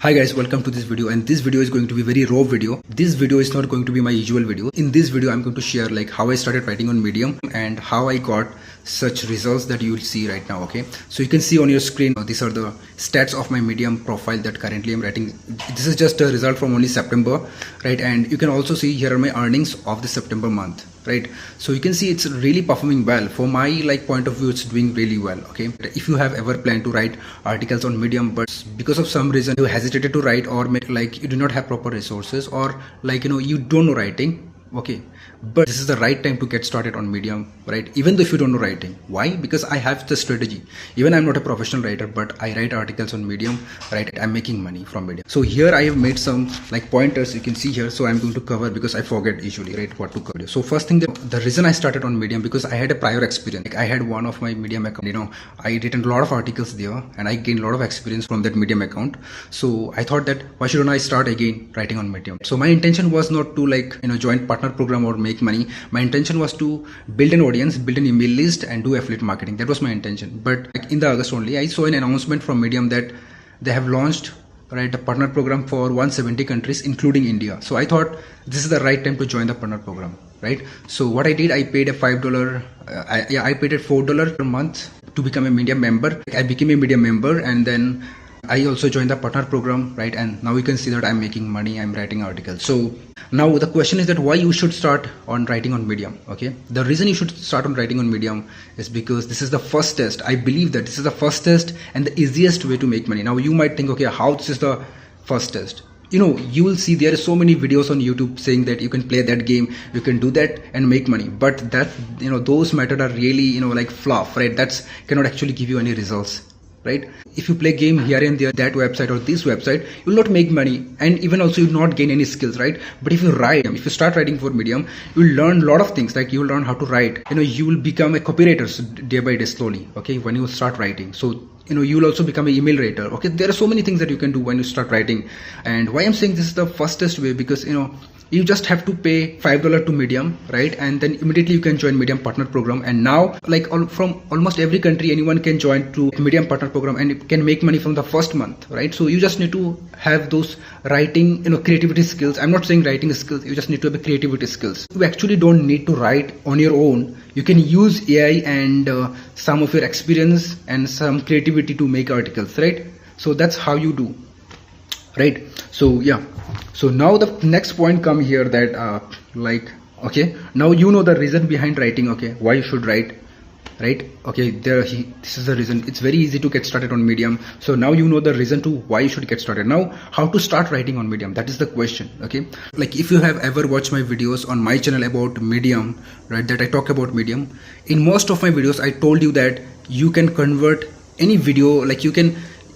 Hi guys, welcome to this video, and this video is going to be very raw video. This video is not going to be my usual video. In this video I'm going to share like how I started writing on Medium and how I got such results that you will see right now. Okay, so you can see on your screen, these are the stats of my Medium profile that currently I'm writing. This is just a result from only September, right? And you can also see here are my earnings of the September month, right? So you can see it's really performing well. For my point of view, it's doing really well. Okay, if you have ever planned to write articles on Medium but because of some reason you hesitated to write, or you do not have proper resources, or you don't know writing, okay, but this is the right time to get started on Medium, right? Even though if you don't know writing. Why? Because I have the strategy. Even I'm not a professional writer, but I write articles on Medium, right? I'm making money from Medium. So here I have made some pointers you can see here. So I'm going to cover because I forget usually, right, what to cover. So first thing, the reason I started on Medium, because I had a prior experience. I had one of my Medium account, I written a lot of articles there and I gained a lot of experience from that Medium account. So I thought that why shouldn't I start again writing on Medium? So my intention was not to join partner program or make money. My intention was to build an audience, build an email list and do affiliate marketing. That was my intention. But in the August only, I saw an announcement from Medium that they have launched, right, a partner program for 170 countries including India. So I thought this is the right time to join the partner program, right? So what I did, I paid a $5 I paid a $4 per month to become a Medium member. I became a Medium member and then I also joined the partner program, right? And now you can see that I'm making money, I'm writing articles. So now the question is that why you should start on writing on Medium. Okay, the reason you should start on writing on Medium is because this is the first test. I believe that this is the first test and the easiest way to make money. Now you might think, okay, how this is the first test? You will see there are so many videos on YouTube saying that you can play that game, you can do that and make money, but that those methods are really fluff, right? That's cannot actually give you any results, right? If you play game here and there, that website or this website, you will not make money, and even also you will not gain any skills, right? But if you start writing for Medium, you will learn a lot of things. Like you will learn how to write, you will become a copywriter day by day slowly, okay, when you start writing. So you will also become an email writer. Okay, there are so many things that you can do when you start writing. And why I'm saying this is the fastest way, because you just have to pay $5 to Medium, right? And then immediately you can join Medium partner program. And now from almost every country, anyone can join to Medium partner program and it can make money from the first month, right? So you just need to have those writing, creativity skills. I'm not saying writing skills, you just need to have creativity skills. You actually don't need to write on your own. You can use AI and some of your experience and some creativity to make articles, right? So that's how you do, right? So yeah. So now the next point come here that okay, now the reason behind writing, okay, why you should write, right? Okay, this is the reason. It's very easy to get started on Medium. So now the reason to why you should get started. Now how to start writing on Medium, that is the question. Okay, if you have ever watched my videos on my channel about Medium, right, that I talk about Medium, in most of my videos I told you that you can convert any video,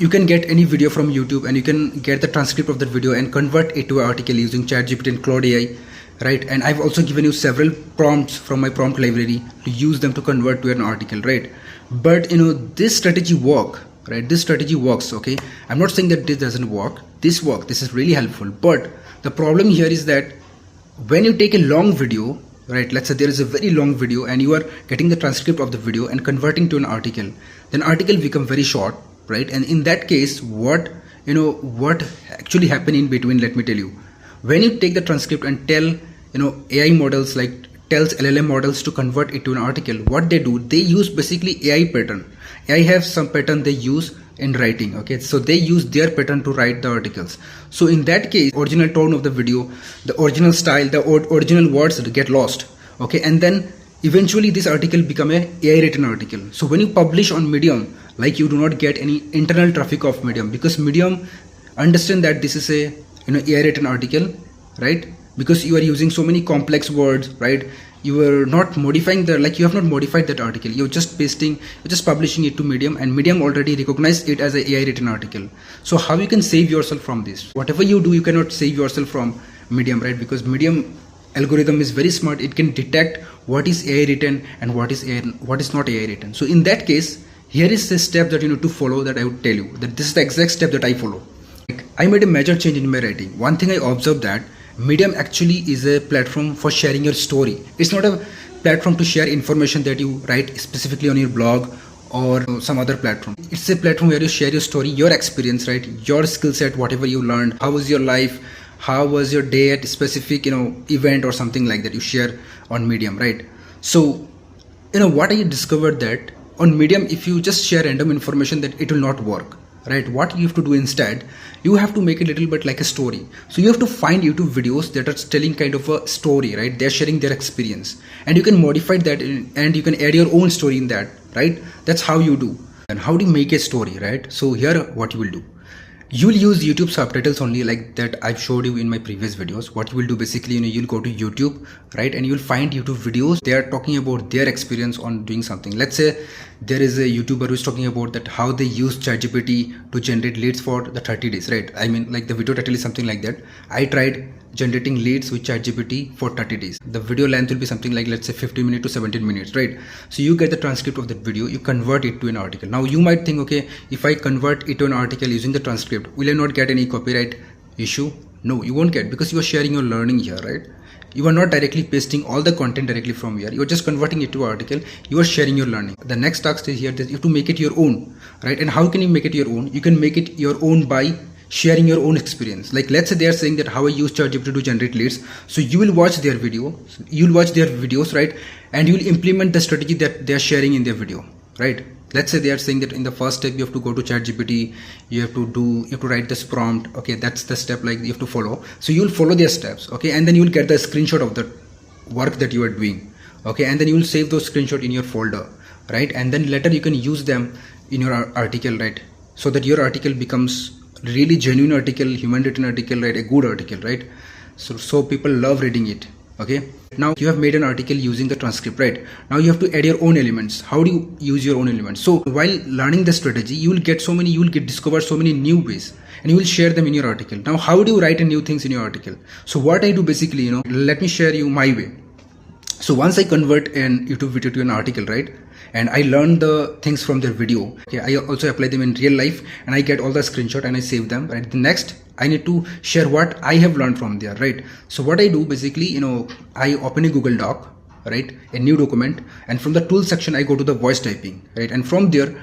you can get any video from YouTube and you can get the transcript of that video and convert it to an article using ChatGPT and Claude AI, right? And I've also given you several prompts from my prompt library to use them to convert to an article, right? But this strategy work, right? This strategy works, okay? I'm not saying that this doesn't work. This works. This is really helpful. But the problem here is that when you take a long video, right? Let's say there is a very long video and you are getting the transcript of the video and converting to an article, then article become very short, right? And in that case, what actually happen in between, let me tell you. When you take the transcript and tell AI models, tells LLM models to convert it to an article, what they do, they use basically AI pattern. AI have some pattern they use in writing, okay? So they use their pattern to write the articles. So in that case, original tone of the video, the original style, the original words get lost, okay? And then eventually this article become a AI written article. So when you publish on Medium, you do not get any internal traffic of Medium, because Medium understand that this is a AI written article, right? Because you are using so many complex words, right? You are not modifying you have not modified that article. You're just publishing it to Medium, and Medium already recognized it as an AI written article. So how you can save yourself from this? Whatever you do, you cannot save yourself from Medium, right? Because Medium algorithm is very smart. It can detect what is AI written and what is not AI written. So in that case, here is the step that you need to follow, that I would tell you that this is the exact step that I follow. I made a major change in my writing. One thing I observed that Medium actually is a platform for sharing your story. It's not a platform to share information that you write specifically on your blog or some other platform. It's a platform where you share your story, your experience, right? Your skill set, whatever you learned, how was your life, how was your day at a specific, event or something like that you share on Medium, right? So, what I discovered that on Medium, if you just share random information, that it will not work, right? What you have to do instead, you have to make it a little bit like a story. So you have to find YouTube videos that are telling kind of a story, right? They're sharing their experience, and you can modify that and you can add your own story in that, right? That's how you do. And how do you make a story, right? So here what you will do, you will use YouTube subtitles only, like that I've showed you in my previous videos. What you will do basically, you'll go to YouTube, right? And you'll find YouTube videos. They are talking about their experience on doing something. Let's say there is a YouTuber who's talking about that how they use ChatGPT to generate leads for the 30 days, right? I mean, like the video title is something like that. I tried generating leads with ChatGPT for 30 days. The video length will be something like, let's say 15 minutes to 17 minutes, right? So you get the transcript of that video, you convert it to an article. Now you might think, okay, if I convert it to an article using the transcript, will I not get any copyright issue? No, you won't get, because you are sharing your learning here, right? You are not directly pasting all the content directly from here. You are just converting it to an article. You are sharing your learning. The next task is here that you have to make it your own, right? And how can you make it your own? You can make it your own by sharing your own experience. Like let's say they are saying that how I use ChatGPT to generate leads. So you will watch their video, you'll watch their videos, right? And you will implement the strategy that they are sharing in their video, right? Let's say they are saying that in the first step you have to go to ChatGPT, you have to write this prompt. Okay, that's the step like you have to follow. So you will follow their steps, okay, and then you will get the screenshot of the work that you are doing, okay, and then you will save those screenshots in your folder, right? And then later you can use them in your article, right? So that your article becomes really genuine article, human written article, right? A good article, right? So people love reading it. Okay, now you have made an article using the transcript, right? Now you have to add your own elements. How do you use your own elements? So while learning the strategy, you will discover so many new ways, and you will share them in your article. Now how do you write new things in your article? So what I do basically, let me share you my way. So once I convert an YouTube video to an article, right, and I learn the things from their video, okay, I also apply them in real life, and I get all the screenshot and I save them, right? The next I need to share what I have learned from there, right? So what I do basically, I open a Google Doc, right, a new document, and from the tool section I go to the voice typing, right, and from there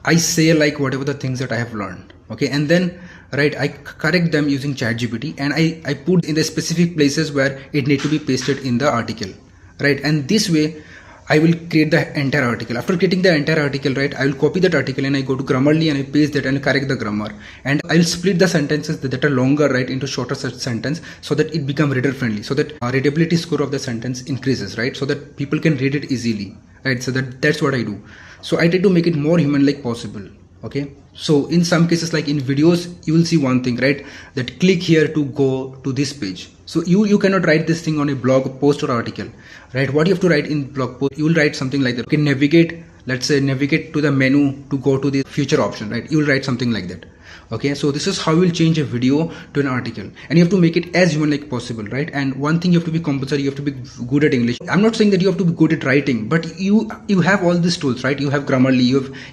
I say like whatever the things that I have learned, okay, and then right, I correct them using ChatGPT, and I put in the specific places where it need to be pasted in the article, right? And this way I will create the entire article. After creating the entire article, right, I will copy that article and I go to Grammarly and I paste that and correct the grammar, and I will split the sentences that are longer, right, into shorter sentence, so that it become reader friendly, so that readability score of the sentence increases, right, so that people can read it easily, right? So that's what I do. So I try to make it more human like possible. Okay, so in some cases, like in videos, you will see one thing, right, that click here to go to this page. So you cannot write this thing on a blog post or article, right? What you have to write in blog post, you will write something like that. You can navigate, let's say navigate to the menu to go to the future option, right? You will write something like that. Okay, so this is how you will change a video to an article, and you have to make it as human like possible, right? And one thing, you have to be compulsory, you have to be good at English. I'm not saying that you have to be good at writing, but you have all these tools, right? You have Grammarly,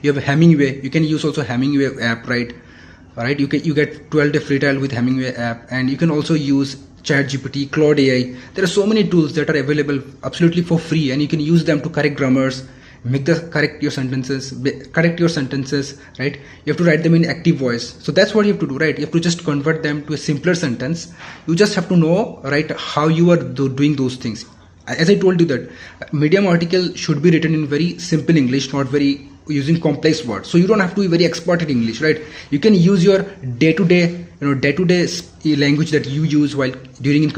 you have Hemingway. You can use also Hemingway app, right? All right, you get 12-day free trial with Hemingway app, and you can also use ChatGPT, Claude AI. There are so many tools that are available absolutely for free, and you can use them to correct grammars, correct your sentences, right? You have to write them in active voice. So that's what you have to do, right? You have to just convert them to a simpler sentence. You just have to know, right, how you are doing those things. As I told you that Medium article should be written in very simple English, not very using complex words. So you don't have to be very expert in English, right? You can use your day-to-day language that you use while during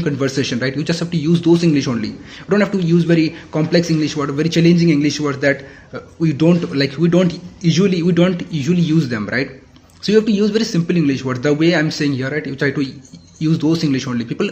conversation, right? You just have to use those English only. You don't have to use very complex English words, very challenging English words that we don't usually use them, right? So you have to use very simple English words. The way I'm saying here, right? You try to use those English only. People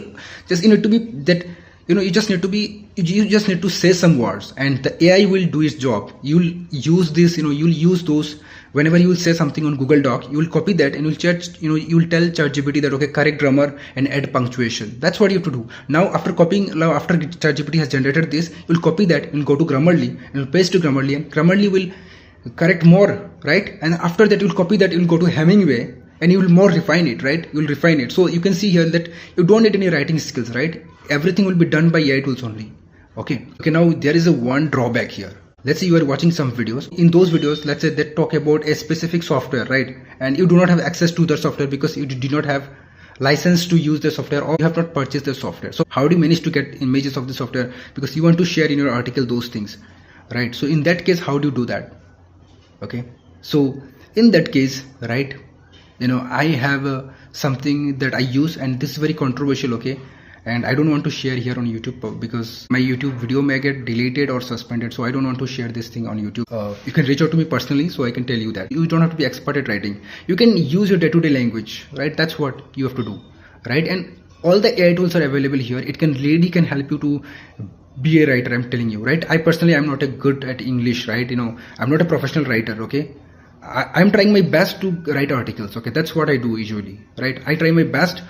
just need to be that. You just need to say some words, and the AI will do its job. You'll use this, you'll use those whenever you will say something on Google Doc. You will copy that and you'll tell ChatGPT that, okay, correct grammar and add punctuation. That's what you have to do. Now after ChatGPT has generated this, you'll copy that and go to Grammarly and you'll paste to Grammarly, and Grammarly will correct more, right? And after that, you'll copy that, you'll go to Hemingway, and you will more refine it, right? You'll refine it. So you can see here that you don't need any writing skills, right? Everything will be done by AI tools only. Okay, now there is one drawback here. let's say you are watching some videos. In those videos, let's say they talk about a specific software, right? And you do not have access to the software because you do not have license to use the software, or you have not purchased the software. So how do you manage to get images of the software? Because you want to share in your article those things, right? So in that case, how do you do that? Okay, so in that case, right, I have something that I use, and this is very controversial, okay, and I don't want to share here on YouTube because my YouTube video may get deleted or suspended, so I don't want to share this thing on YouTube. You can reach out to me personally, so I can tell you that you don't have to be expert at writing. You can use your day-to-day language, right? That's what you have to do, right? And all the AI tools are available here. It can really help you to be a writer. I'm telling you, right? I personally am not a good at English, right? I'm not a professional writer, okay? I'm trying my best to write articles, okay? That's what I do usually, right? I try my best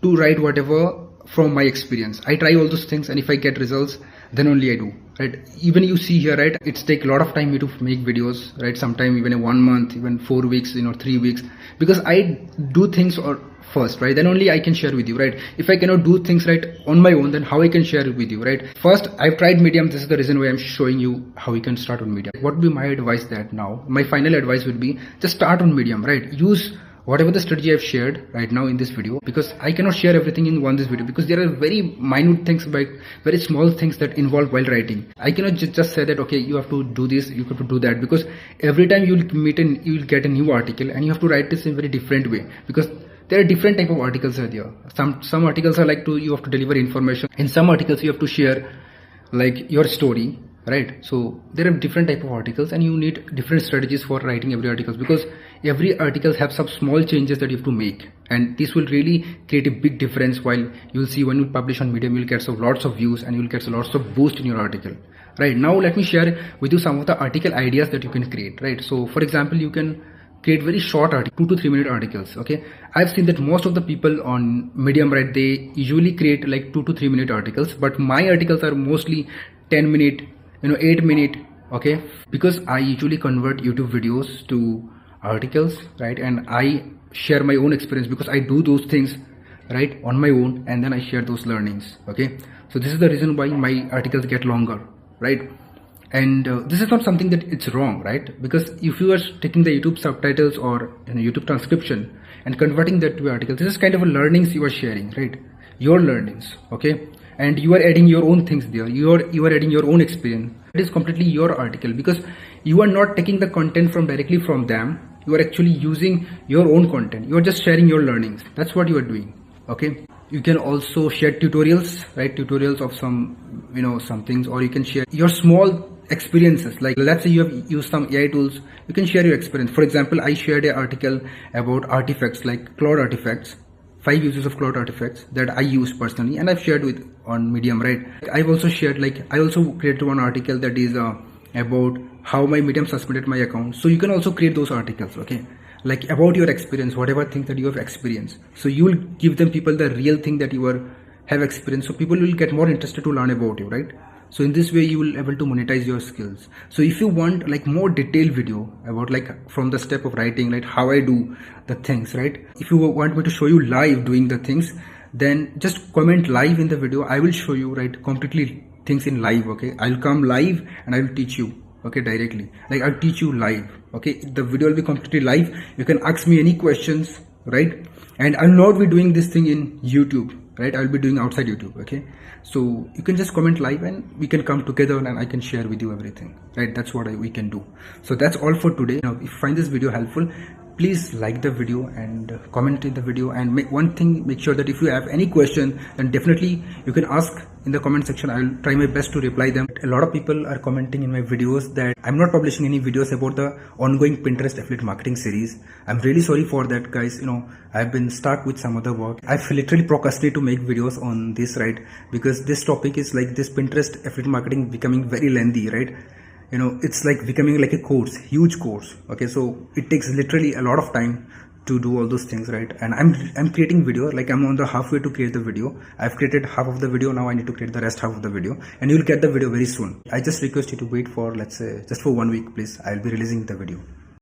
to write whatever from my experience. I try all those things, and if I get results, then only I do, right? Even you see here, right, it's take a lot of time to make videos, right? Sometime even a 1 month, even 4 weeks, 3 weeks, because I do things first, right? Then only I can share with you, right? If I cannot do things right on my own, then how I can share it with you, right? First, I've tried Medium. This is the reason why I'm showing you how you can start on Medium. What would be my advice that now? My final advice would be just start on Medium, right? Use whatever the strategy I've shared right now in this video, because I cannot share everything in this video, because there are very minute things, like very small things that involve while writing. I cannot just say that, okay, you have to do this, you have to do that, because every time you'll get a new article, and you have to write this in a very different way, because there are different type of articles out there. Some articles are like you have to deliver information. In some articles you have to share like your story, right? So there are different type of articles, and you need different strategies for writing every article, because every article have some small changes that you have to make, and this will really create a big difference. While you'll see when you publish on Medium, you'll get lots of views, and you'll get lots of boost in your article. Right now, let me share with you some of the article ideas that you can create, right? So for example, you can create very short articles, 2 to 3 minute articles, okay? I've seen that most of the people on Medium, right, they usually create like 2 to 3 minute articles, but my articles are mostly 10 minute, 8 minute, okay? Because I usually convert YouTube videos to articles, right? And I share my own experience, because I do those things, right, on my own, and then I share those learnings, okay? So this is the reason why my articles get longer, right? And this is not something that it's wrong, right? Because if you are taking the YouTube subtitles or YouTube transcription and converting that to articles, this is kind of a learnings you are sharing, right? Your learnings, okay? And you are adding your own things there. You are adding your own experience. It is completely your article, because you are not taking the content directly from them. You are actually using your own content. You are just sharing your learnings. That's what you are doing, okay? You can also share tutorials, right? Tutorials of some, some things, or you can share your small experiences. Like let's say you have used some AI tools, you can share your experience. For example, I shared an article about artifacts, like cloud artifacts, 5 uses of cloud artifacts that I use personally, and I've shared on Medium, right? I've also shared, I also created one article that is about how my Medium suspended my account. So you can also create those articles, okay? Like about your experience, whatever thing that you have experienced. So you will give them people the real thing that you have experienced. So people will get more interested to learn about you, right? So in this way you will able to monetize your skills. So if you want like more detailed video about from the step of writing, like how I do the things, right? If you want me to show you live doing the things, then just comment live in the video. I will show you, right, completely things in live, okay? I'll come live and I will teach you, okay, directly. Like I'll teach you live, okay? The video will be completely live. You can ask me any questions, right? And I'll not be doing this thing in YouTube, right? I'll be doing outside YouTube, okay? So you can just comment live, and we can come together, and I can share with you everything, right? That's what we can do. So that's all for today. Now, if you find this video helpful, please like the video and comment in the video. And make sure that if you have any question, then definitely you can ask in the comment section. I'll try my best to reply them. A lot of people are commenting in my videos that I'm not publishing any videos about the ongoing Pinterest affiliate marketing series. I'm really sorry for that, guys. I've been stuck with some other work. I've literally procrastinated to make videos on this, right? Because this topic is like this Pinterest affiliate marketing becoming very lengthy, right? It's like becoming like a course, huge course, okay? So it takes literally a lot of time to do all those things, right? And I'm creating video, like I'm on the halfway to create the video. I've created half of the video. Now I need to create the rest half of the video, and you'll get the video very soon. I just request you to wait for, let's say, just for 1 week, please. I'll be releasing the video.